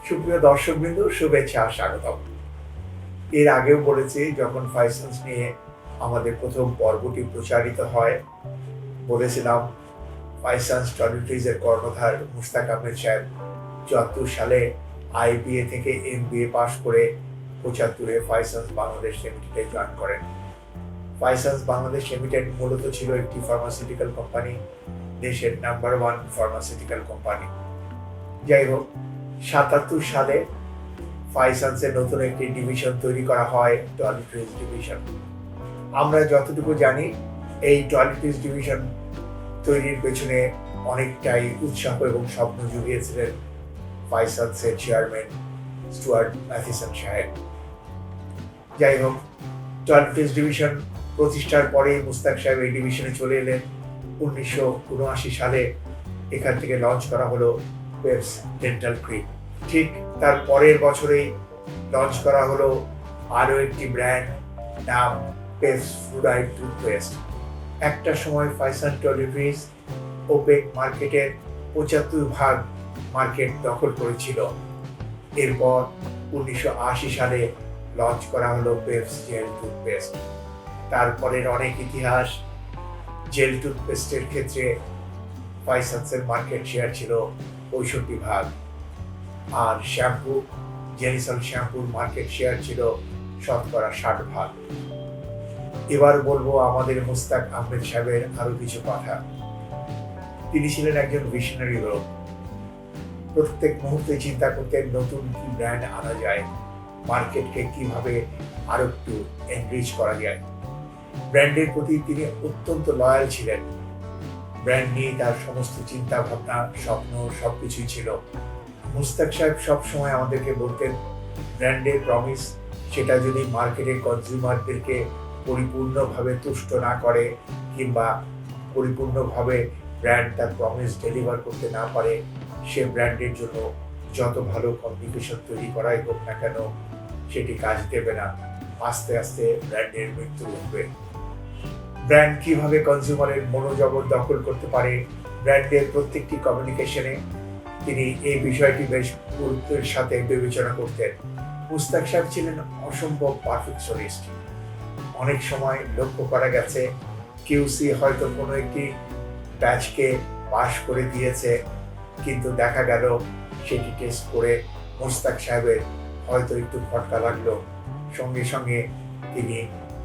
সুপ্রিয় দর্শকবৃন্দ, শুভেচ্ছা, স্বাগতম। এর আগেও বলেছি, যখন ফাইসেন্স নিয়ে আমাদের প্রথম পর্বটি প্রচারিত হয়, বলেছিলাম ফাইসেন্স টয়লেট্রিজের কর্ণধার মুশতাক আহমেদ সাহেব ৭৪ সালে আইবিএ থেকে এমবিএ পাশ করে ৭৫-এ ফাইসেন্স বাংলাদেশ লিমিটেডে জয়েন করেন। ফাইসেন্স বাংলাদেশ লিমিটেড মূলত ছিল একটি ফার্মাসিউটিক্যাল কোম্পানি, দেশের নাম্বার 1 ফার্মাসিউটিক্যাল কোম্পানি। যাই হোক, ৭৭ সালে ফাইসেন্সের নতুন একটি ডিভিশন তৈরি করা হয়, টয়লেট্রিজ ডিভিশন। আমরা যতটুকু জানি, এই টয়লেট্রিজ ডিভিশন তৈরির পেছনে অনেকটাই উৎসাহ এবং স্বপ্ন জুগিয়েছিলেন ফাইসেন্সের চেয়ারম্যান স্টুয়ার্ট ম্যাথিসন সাহেব। যাই হোক, টয়লেট্রিজ ডিভিশন প্রতিষ্ঠার পরে মুশতাক সাহেব এই ডিভিশনে চলে এলেন। ১৯৭৯ সালে এখান থেকে লঞ্চ করা হলো পেপস ডেন্টাল ক্রিম। ঠিক তার পরের বছরেই লঞ্চ করা হলো আরও একটি ব্র্যান্ড, নাম পেপস ফ্লুরাইড টুথপেস্ট। একটা সময় ফাইসেন্স টয়লেট্রিজ ওপেক মার্কেটের ৭৫% মার্কেট দখল করেছিল। এরপর ১৯৮০ সালে লঞ্চ করা হলো পেপস জেল টুথপেস্ট। তারপরের অনেক ইতিহাস। জেল টুথপেস্টের ক্ষেত্রে ফাইসেন্সের মার্কেট শেয়ার ছিল ৬৫%, আর শ্যাম্পু, জেনিসল শ্যাম্পুর মার্কেট শেয়ার ছিল 60%। এবার বলবো আমাদের মুশতাক আহমেদ সাহেবের আরো কিছু কথা। তিনি ছিলেন একজন ভিশনারি লোক। প্রত্যেক মুহূর্তে চিন্তা করতেন নতুন কি ব্র্যান্ড আনা যায়, মার্কেটকে কিভাবে আরো একটু এনরিচ করা যায়। ব্র্যান্ডের প্রতি তিনি অত্যন্ত লয়াল ছিলেন। ব্র্যান্ড নিয়ে তার সমস্ত চিন্তা ভাবনা, স্বপ্ন সবকিছুই ছিল। মুশতাক সাহেব সবসময় আমাদেরকে বলতেন, ব্র্যান্ডের প্রমিস, সেটা যদি মার্কেটের কনজিউমারদেরকে পরিপূর্ণভাবে তুষ্ট না করে কিংবা পরিপূর্ণভাবে ব্র্যান্ড তার প্রমিস ডেলিভার করতে না পারে, সে ব্র্যান্ডের জন্য যত ভালো কমিউনিকেশন তৈরি করাই হোক না কেন, সেটি কাজ দেবে না। আস্তে আস্তে ব্র্যান্ডের মৃত্যু ঘটবে। ব্র্যান্ড কিভাবে কনজিউমারের মনোজগৎ দখল করতে পারে, ব্র্যান্ডের প্রত্যেকটি কমিউনিকেশনে তিনি এই বিষয়টি বেশ গুরুত্বের সাথে বিবেচনা করতেন। মুশতাক সাহেব ছিলেন অসম্ভব পারফেকশনিস্ট। অনেক সময় লক্ষ্য করা গেছে, কিউসি হয়তো কোনো একটি ব্যাচকে পাস করে দিয়েছে, কিন্তু দেখা গেল সেটি টেস্ট করে মুশতাক সাহেবের হয়তো একটু খটকা লাগলো, সঙ্গে সঙ্গে তিনি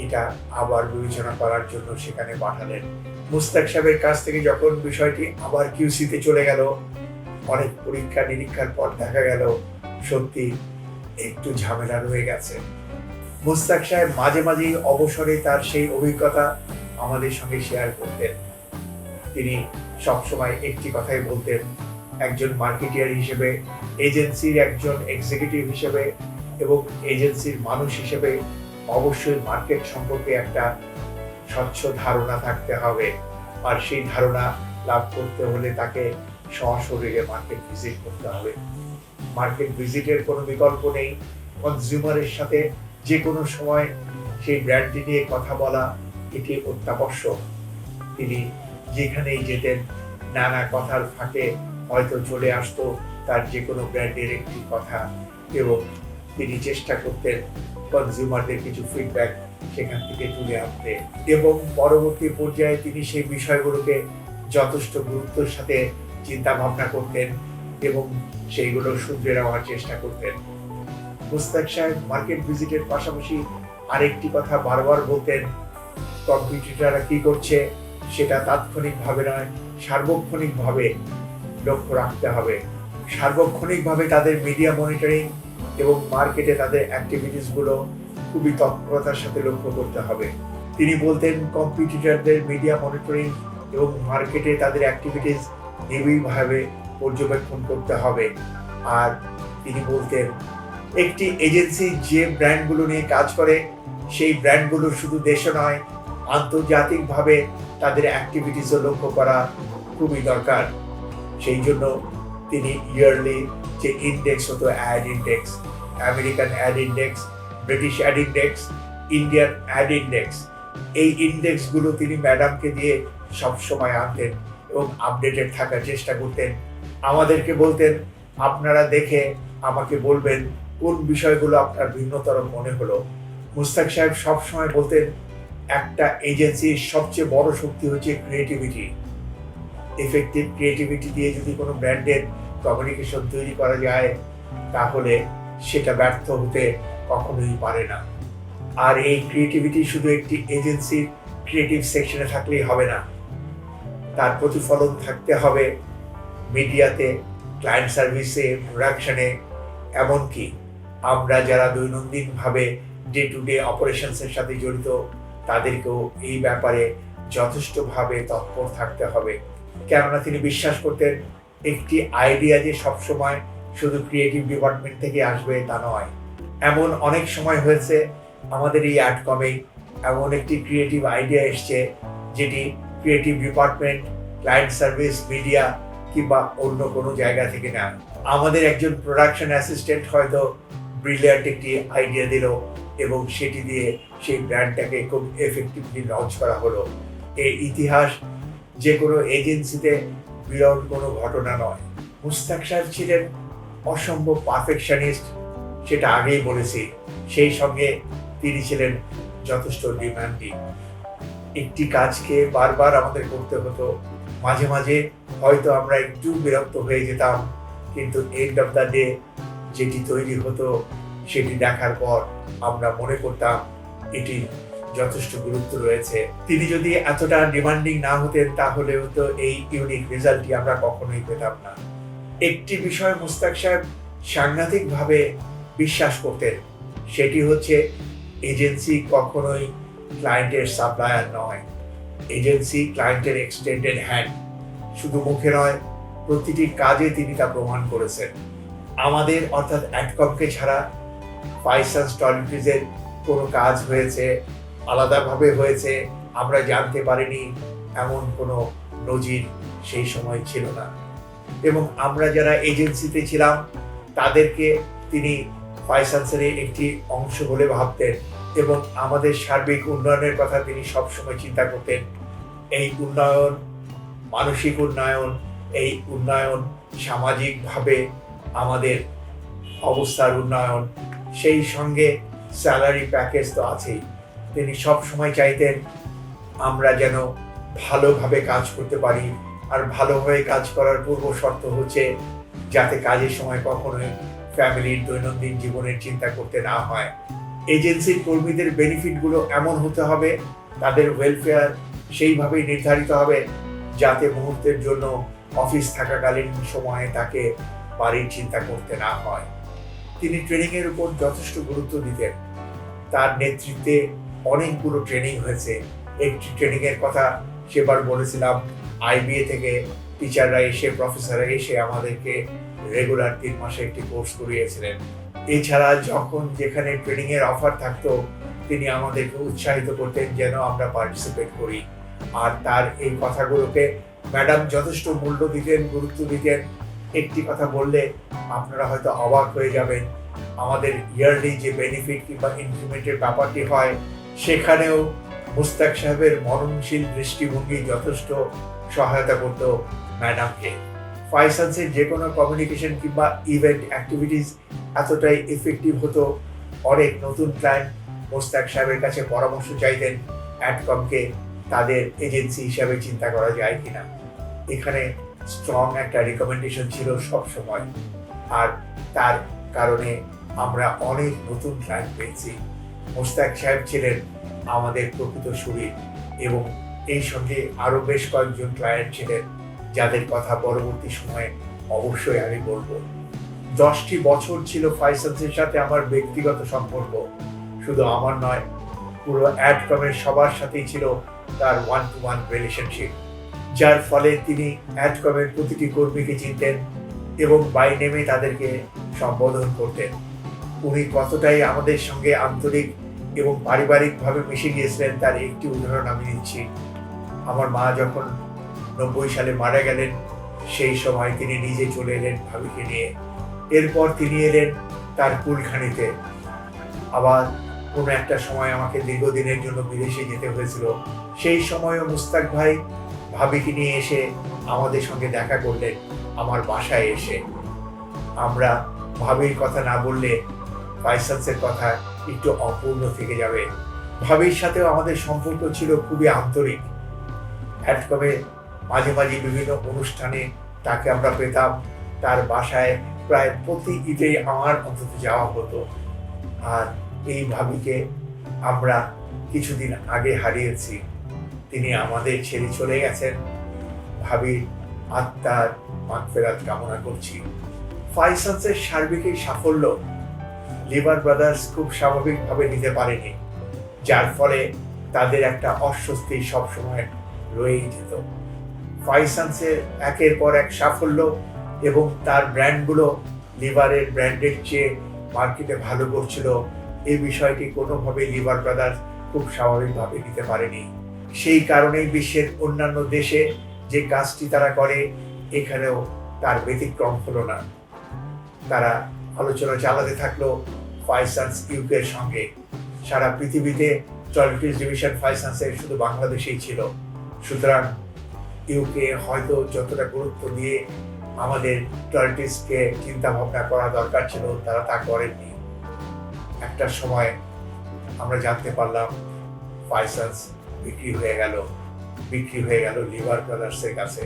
এটা আবার বিবেচনা করার জন্য সেখানে পাঠালেন। মুশতাক সাহেবের কাছ থেকে যখন বিষয়টি আবার কিউসিতে চলে গেল, অনেক পরীক্ষা নিরীক্ষার পর দেখা গেল সত্যি একটু ঝামেলা রয়ে গেছে। মুশতাক সাহেব মাঝে মাঝেই অবসরে তার সেই অভিজ্ঞতা আমাদের সঙ্গে শেয়ার করতেন। তিনি সবসময় একটি কথাই বলতেন, একজন মার্কেটিয়ার হিসেবে, এজেন্সির একজন এক্সিকিউটিভ হিসেবে এবং এজেন্সির মানুষ হিসেবে অবশ্যই মার্কেট সম্পর্কে একটা স্বচ্ছ ধারণা থাকতে হবে। আর সেই ধারণা লাভ করতে হলে তাকে সশরীরে মার্কেট ভিজিট করতে হবে। মার্কেট ভিজিটের কোনো বিকল্প নেই। কনজিউমারের সাথে যে কোনো সময় সেই ব্র্যান্ডটি নিয়ে কথা বলা, এটি অত্যাবশ্যক। তিনি যেখানেই যেতেন, নানা কথার ফাঁকে হয়তো চলে আসতো তার যে কোনো ব্র্যান্ডের একটি কথা, এবং তিনি চেষ্টা করতেন কনজিউমারদের কিছু ফিডব্যাক সেখান থেকে তুলে আনতে, এবং পরবর্তী পর্যায়ে তিনি সেই বিষয়গুলোকে যথেষ্ট গুরুত্বের সাথে চিন্তা ভাবনা করতেন এবং সেইগুলো শুধরে নেওয়ার চেষ্টা করতেন। মুশতাক সাহেব মার্কেট ভিজিটের পাশাপাশি আরেকটি কথা বারবার বলতেন, কম্পিটিটররা কি করছে সেটা তাৎক্ষণিকভাবে নয়, সার্বক্ষণিকভাবে লক্ষ্য রাখতে হবে। সার্বক্ষণিকভাবে তাদের মিডিয়া মনিটরিং এবং মার্কেটে তাদের অ্যাক্টিভিটিসগুলো খুবই তৎপরতার সাথে লক্ষ্য করতে হবে। তিনি বলতেন, কম্পিটিটরদের মিডিয়া মনিটরিং এবং মার্কেটে তাদের অ্যাক্টিভিটিস নিবিড়ভাবে পর্যবেক্ষণ করতে হবে। আর তিনি বলতেন, একটি এজেন্সি যে ব্র্যান্ডগুলো নিয়ে কাজ করে, সেই ব্র্যান্ডগুলো শুধু দেশে নয়, আন্তর্জাতিকভাবে তাদের অ্যাক্টিভিটিসও লক্ষ্য করা খুবই দরকার। সেই জন্য তিনি ইয়ারলি যে ইন্ডেক্স হতো, ad index, American ad index, British ad index, Indian ad index, এই ইন্ডেক্সগুলো তিনি ম্যাডামকে দিয়ে সবসময় আনতেন এবং আপডেটেড থাকার চেষ্টা করতেন। আমাদেরকে বলতেন, আপনারা দেখে আমাকে বলবেন কোন বিষয়গুলো আপনার ভিন্নতর মনে হলো। মুস্তাক সাহেব সবসময় বলতেন, একটা এজেন্সির সবচেয়ে বড় শক্তি হচ্ছে ক্রিয়েটিভিটি। এফেক্টিভ ক্রিয়েটিভিটি দিয়ে যদি কোনো ব্র্যান্ডের কমিউনিকেশন তৈরি করা যায়, তাহলে সেটা ব্যর্থ হতে কখনোই পারে না। আর এই ক্রিয়েটিভিটি শুধু একটি এজেন্সির ক্রিয়েটিভ সেকশনে থাকলেই হবে না, তার প্রতিফলন থাকতে হবে মিডিয়াতে, ক্লায়েন্ট সার্ভিসে, প্রোডাকশনে, এমনকি আমরা যারা দৈনন্দিনভাবে ডে টু ডে অপারেশনসের সাথে জড়িত, তাদেরকেও এই ব্যাপারে যথেষ্টভাবে তৎপর থাকতে হবে। কেননা তিনি বিশ্বাস করতেন, একটি আইডিয়া যে সবসময় শুধু ক্রিয়েটিভ ডিপার্টমেন্ট থেকে আসবে তা নয়। এমন অনেক সময় হয়েছে আমাদের এই অ্যাডকমে এমন একটি ক্রিয়েটিভ আইডিয়া এসছে যেটি creative department, client service, media কিংবা অন্য কোনো জায়গা থেকে নেয়। আমাদের একজন প্রোডাকশন অ্যাসিস্ট্যান্ট হয়তো ব্রিলিয়ান্ট একটি আইডিয়া দিল এবং সেটি দিয়ে সেই ব্র্যান্ডটাকে খুব এফেক্টিভলি লঞ্চ করা হলো। এই ইতিহাস যে কোনো এজেন্সিতে বিরল কোনো ঘটনা নয়। মুস্তাক সাহেব ছিলেন অসম্ভব পারফেকশনিস্ট, সেটা আগেই বলেছি। সেই সঙ্গে তিনি ছিলেন যথেষ্ট ডিমান্ডিং। একটি কাজকে বারবার আমাদের করতে হতো, মাঝে মাঝে হয়তো আমরা একটু বিরক্ত হয়ে যেতাম, কিন্তু এন্ড অফ দ্য ডে যেটি তৈরি হতো সেটি দেখার পর আমরা মনে করতাম এটির যথেষ্ট গুরুত্ব রয়েছে। তিনি যদি এতটা ডিমান্ডিং না হতেন, তাহলে হয়তো এই ইউনিক রেজাল্টটি আমরা কখনোই পেতাম না। একটি বিষয় মুস্তাক সাহেব সাংঘাতিকভাবে বিশ্বাস করতেন, সেটি হচ্ছে এজেন্সি কখনোই ক্লায়েন্টের সাপ্লায়ার নয়। এজেন্সি ক্লায়েন্টের এক্সটেন্ডেড হ্যান্ড। শুধু মুখে নয়, প্রতিটি কাজে তিনি তা প্রমাণ করেছেন। আমাদের অর্থাৎ অ্যাডকমকে ছাড়া ফাইসান্স টয়লেট্রিজের কোনো কাজ হয়েছে, আলাদাভাবে হয়েছে, আমরা জানতে পারিনি, এমন কোনো নজির সেই সময় ছিল না। এবং আমরা যারা এজেন্সিতে ছিলাম তাদেরকে তিনি ফাইসান্সের একটি অংশ বলে ভাবতেন এবং আমাদের সার্বিক উন্নয়নের কথা তিনি সবসময় চিন্তা করতেন। এই উন্নয়ন, মানসিক উন্নয়ন, এই উন্নয়ন সামাজিকভাবে আমাদের অবস্থার উন্নয়ন, সেই সঙ্গে স্যালারি প্যাকেজ তো আছেই। তিনি সবসময় চাইতেন আমরা যেন ভালোভাবে কাজ করতে পারি, আর ভালোভাবে কাজ করার পূর্ব শর্ত হচ্ছে যাতে কাজের সময় কখনোই ফ্যামিলির দৈনন্দিন জীবনের চিন্তা করতে না হয়। এজেন্সির কর্মীদের বেনিফিটগুলো এমন হতে হবে, তাদের ওয়েলফেয়ার সেইভাবেই নির্ধারিত হবে যাতে মুহূর্তের জন্য অফিস থাকাকালীন সময়ে তাকে বাড়ির চিন্তা করতে না হয়। তিনি ট্রেনিংয়ের উপর যথেষ্ট গুরুত্ব দিতেন। তার নেতৃত্বে অনেকগুলো ট্রেনিং হয়েছে। একটি ট্রেনিংয়ের কথা সেবার বলেছিলাম, আইবিএ থেকে টিচাররা এসে, প্রফেসররা এসে আমাদেরকে রেগুলার 3 মাসে একটি কোর্স করিয়েছিলেন। এছাড়া যখন যেখানে ট্রেনিংয়ের অফার থাকতো, তিনি আমাদেরকে উৎসাহিত করতেন যেন আমরা পার্টিসিপেট করি। আর তার এই কথাগুলোকে ম্যাডাম যথেষ্ট মূল্য দিতেন, গুরুত্ব দিতেন। একটি কথা বললে আপনারা হয়তো অবাক হয়ে যাবেন, আমাদের ইয়ারলি যে বেনিফিট কিংবা ইনক্রিমেন্টের ব্যাপারটি হয়, সেখানেও মুস্তাক সাহেবের মননশীল দৃষ্টিভঙ্গি যথেষ্ট সহায়তা করত ম্যাডামকে। ফাইসান্সের যে কোনো কমিউনিকেশন কিংবা ইভেন্ট অ্যাক্টিভিটিস এতটাই এফেক্টিভ হতো, অনেক নতুন ক্লায়েন্ট মুস্তাক সাহেবের কাছে পরামর্শ চাইতেন অ্যাডকমকে তাদের এজেন্সি হিসাবে চিন্তা করা যায় কিনা। এখানে স্ট্রং একটা রিকমেন্ডেশন ছিল সব সময়, আর তার কারণে আমরা অনেক নতুন ক্লায়েন্ট পেয়েছি। মুস্তাক সাহেব ছিলেন আমাদের প্রকৃত শরীর, এবং এই সঙ্গে আরো বেশ কয়েকজন ক্লায়েন্ট ছিলেন যাদের কথা পরবর্তী সময়ে অবশ্যই আমি বলবো। 10টি বছর ছিল ফাইসান্সের সাথে আমার ব্যক্তিগত সম্পর্ক। শুধু আমার নয়, পুরো অ্যাডকমের সবার সাথেই ছিল তার 1-to-1 রিলেশনশিপ, যার ফলে তিনি অ্যাডকমের প্রতিটি কর্মীকে চিনতেন এবং বাই নেমে তাদেরকে সম্বোধন করতেন। উনি কতটাই আমাদের সঙ্গে আন্তরিক এবং পারিবারিকভাবে মিশে গিয়েছিলেন তার একটি উদাহরণ আমি দিচ্ছি। আমার মা যখন 90 সালে মারা গেলেন, সেই সময় তিনি নিজে চলে এলেন ভাবিকে নিয়ে। এরপর তিনি এলেন তার কুলখানিতে। আবার কোনো একটা সময় আমাকে দীর্ঘদিনের জন্য বিদেশে যেতে হয়েছিল। সেই সময়ও মুস্তাক ভাই ভাবিকে নিয়ে এসে আমাদের সঙ্গে দেখা করলেন আমার বাসায় এসে। আমরা ভাবির কথা না বললে ফাইসান্সের কথা একটু অপূর্ণ থেকে যাবে। ভাবির সাথেও আমাদের সম্পর্ক ছিল খুবই আন্তরিক। অ্যাডকমে মাঝে মাঝে বিভিন্ন অনুষ্ঠানে তাকে আমরা পেতাম। তার বাসায় প্রায় প্রতি ঈদে আমার অন্তত যাওয়া হতো। আর এই ভাবিকে আমরা কিছুদিন আগে হারিয়েছি। তিনি আমাদের ছেড়ে চলে গেছেন। ভাবির আত্মার মাগফিরাত কামনা করছি। ফাইসান্সের সার্বিক এই সাফল্য লিভার ব্রাদার্স খুব স্বাভাবিকভাবে নিতে পারেনি, যার ফলে তাদের একটা অস্বস্তি সবসময় রয়েই যেত। ফাইসান্সের একের পর এক সাফল্য এবং তার ব্র্যান্ডগুলো লিভারের ব্র্যান্ডের চেয়ে মার্কেটে ভালো করছিল, এই বিষয়টি কোনোভাবেই লিভার ব্রাদার্স খুব স্বাভাবিকভাবে নিতে পারেনি। সেই কারণেই বিশ্বের অন্যান্য দেশে যে কাজটি তারা করে, এখানেও তার ব্যতিক্রম হলো না। তারা আলোচনা চালাতে থাকলো ফাইসান্স ইউকের সঙ্গে। সারা পৃথিবীতে টয়লেটিস ডিভিশন ফাইসান্সের শুধু বাংলাদেশেই ছিল। সুতরাং ইউকে হয়তো যতটা গুরুত্ব দিয়ে আমাদের টয়লেটিসকে চিন্তা ভাবনা করা দরকার ছিল, তারা তা করেননি। একটা সময় আমরা জানতে পারলাম ফাইসান্স বিক্রি হয়ে গেল লিভার ব্রাদার্সের কাছে।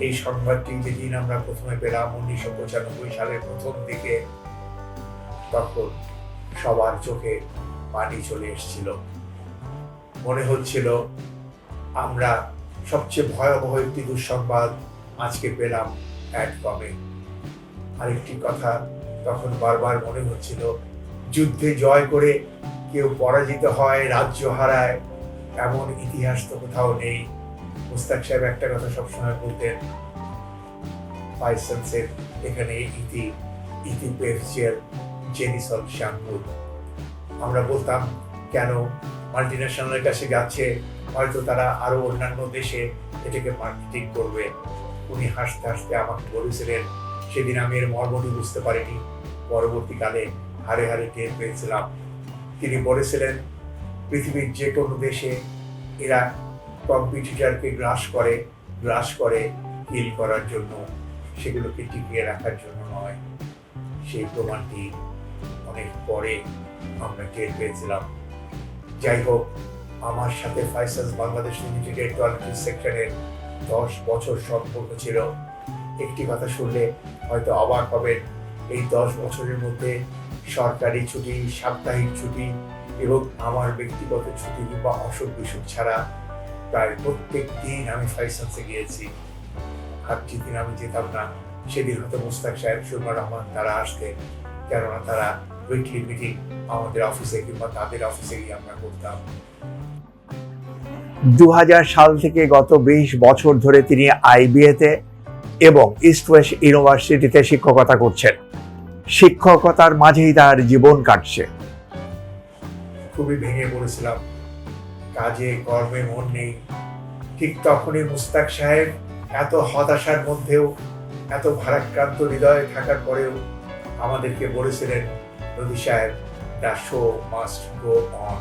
এই সংবাদটি যেদিন আমরা প্রথমে পেলাম 1995 সালের প্রথম দিকে, তখন সবার চোখে পানি চলে এসেছিল। মনে হচ্ছিল আমরা সবচেয়ে ভয়াবহ একটি দুঃসংবাদ আজকে পেলাম অ্যাডকমে। আরেকটি কথা তখন বারবার মনে হচ্ছিল, যুদ্ধে জয় করে কেউ পরাজিত হয়, রাজ্য হারায়, এমন ইতিহাস তো কোথাও নেই। মুস্তাক সাহেব একটা কথা সবসময় বলতেন, ফাইসান্সের এখানে ইতি পেয়েছে জেনিসল শ্যাম্পুর। আমরা বলতাম কেন মাল্টিন্যাশনালের কাছে যাচ্ছে, হয়তো তারা আরো অন্যান্য দেশে এটাকে মার্কেটিং করবে। উনি হাসতে হাসতে আমাকে বলেছিলেন, সেদিন আমি এর মর্মটি বুঝতে পারিনি, পরবর্তীকালে হারে হারে টের পেয়েছিলাম। তিনি বলেছিলেন পৃথিবীর যে কোনো দেশে এরা কম্পিটিটরকে গ্রাস করে কিল করার জন্য, সেগুলোকে টিকিয়ে রাখার জন্য নয়। সেই প্রমাণটি অনেক পরে আমরা টের পেয়েছিলাম। যাই হোক, আমার সাথে ফাইসান্স বাংলাদেশ লিমিটেডের টয়লেটিস সেক্টরের 10 বছর সম্পর্ক ছিল। একটি কথা শুনলে হয়তো অবাক হবেন, এই 10 বছরের মধ্যে সরকারি ছুটি, সাপ্তাহিক ছুটি এবং আমার ব্যক্তিগত ছুটি কিংবা অসুখ বিসুখ ছাড়া প্রায় প্রত্যেক দিন আমি ফাইসান্সে গিয়েছি। আর যেদিন আমি যেতাম না, সেদিন হয়তো মুস্তাক সাহেব, সুরমা রহমান তারা আসতেন, কেননা তারা উইকলি মিটিং আমাদের অফিসে কিংবা তাদের অফিসে গিয়ে আমরা করতাম। 2000 সাল থেকে গত 20 বছর ধরে তিনি আইবিএতে এবং ইস্ট ওয়েস্ট ইউনিভার্সিটিতে শিক্ষকতা করছেন। শিক্ষকতার মাঝেই তার জীবন কাটছে। খুবই ভেঙে পড়েছিলাম, কাজে কর্মে মন নেই। ঠিক তখনই মুস্তাক সাহেব এত হতাশার মধ্যেও, এত ভারাক্রান্ত হৃদয়ে থাকার পরেও আমাদেরকে বলেছিলেন, নদী সাহেব, the show must go on.